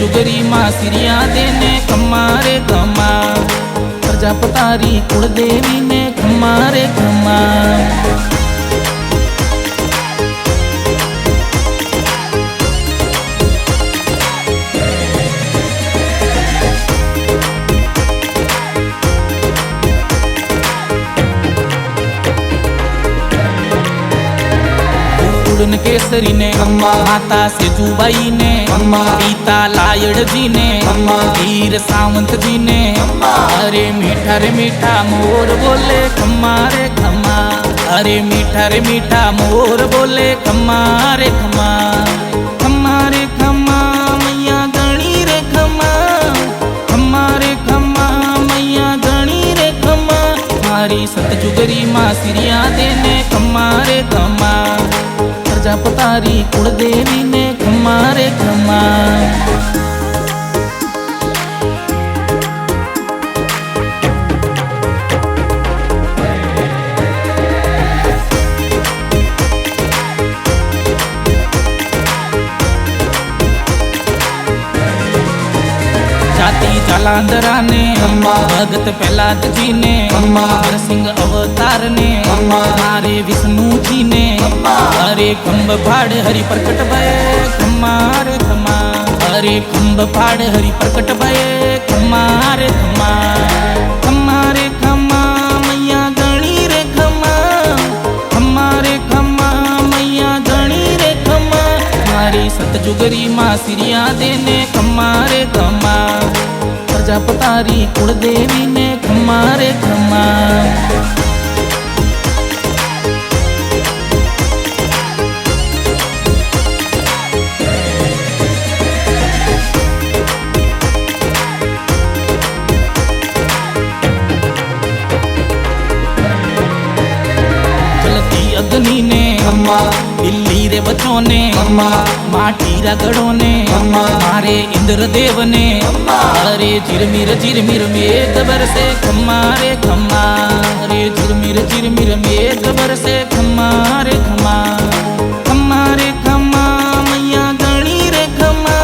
जुगरी माँ सिरिया देने खम्मा रे खम्मा। प्रजापतारी कुलदेवी ने खम्मा रे खम्मा। केसरी ने माता सेजुबाई ने पिता लायड़ जी ने वीर सावंत जी ने। अरे मीठा मोर बोले खम्मा रे खम्मा। अरे मीठा मोर बोले खम्मा रे खम्मा। खम्मा रे खम्मा मैया गणी रे खम्मा। खम्मा रे खम्मा मैया गणी रे खम्मा। मारी सतजुगरी माँ सिरिया देने खम्मा रे खम्मा। प्रजापतारी कुलदेवी ने खम्मा रे खम्मा। जाति जालांधरा ने भगत प्रहलाद जी ने सिंह अवतार ने मारे विष्णु जी ने। अरे खम्ब फाड़ हरि प्रकट भये खम्मा रे खम्मा। अरे खम्ब फाड़ हरि प्रकट भये खम्मा रे खम्मा। खम्मा रे खम्मा मैया गणी रे खम्मा। खम्मा रे खम्मा मैया गणी रे खम्मा। मारी सतजुगरी माँ सिरिया देने खम्मा रे खम्मा। प्रजापतारी कुलदेवी ने खम्मा रे खम्मा। अग्नि ने दिल्ली रे बच्चों ने माटी रगड़ों ने मारे इंद्रदेव ने। अरे झिरमिर मेघ बरसे खम्मा रे खम्मा। अरे झिरमिर मेघ बरसे खम्मा रे खम्मा। खम्मा रे खम्मा मैया गणी रे खम्मा।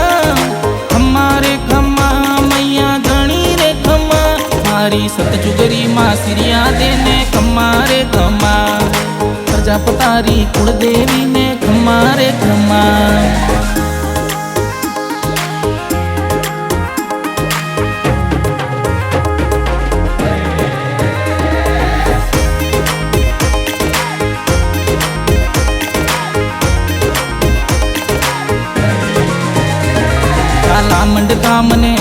खम्मा रे खम्मा मैया गणी रे खम्मा। मारी सतजुगरी माँ सिरिया देने खम्मा रे खम्मा। प्रजापतारी कुलदेवी ने खम्मा रे खम्मा। मंड धाम ने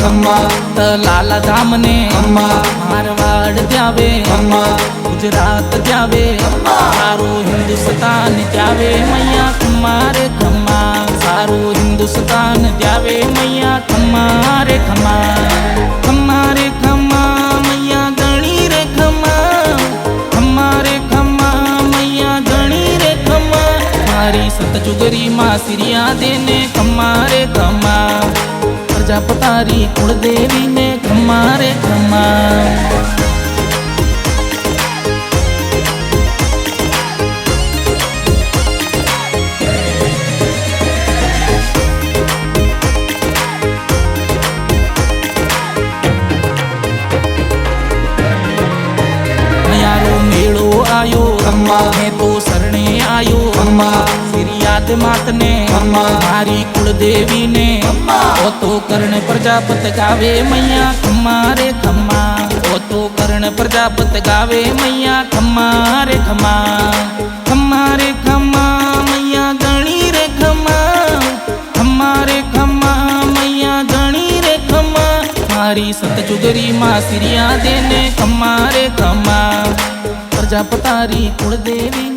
लाला धाम ने मारवाड़ जावे गुजरात जावे सारो हिंदुस्तान जावे मैया खम्मा रे खम्मा। सारो हिंदुस्तान जावे मैया खम्मा रे खम्मा। खम्मा रे खम्मा मैया गणी रे खम्मा। खम्मा रे खम्मा मैया गणी रे खम्मा। मारी सतजुगरी माँ सिरिया देने खम्मा रे खम्मा। प्रजापतारी कुलदेवी ने खम्मा रे खम्मा। आयो मैं तो शरणे आयो सिरियाद मात ने मारी कुलदेवी ने। ओ तो कर्ण प्रजापत गावे मैया खम्मा रे खम्मा। ओ तो कर्ण प्रजापत गावे मैया खम्मा रे खम्मा। खम्मा रे खम्मा मैया गणी रे खम्मा। खम्मा रे खम्मा मैया गणी रे खम्मा। मारी सतजुगरी माँ सिरिया देने खम्मा रे खम्मा। प्रजापतारी कुलदेवी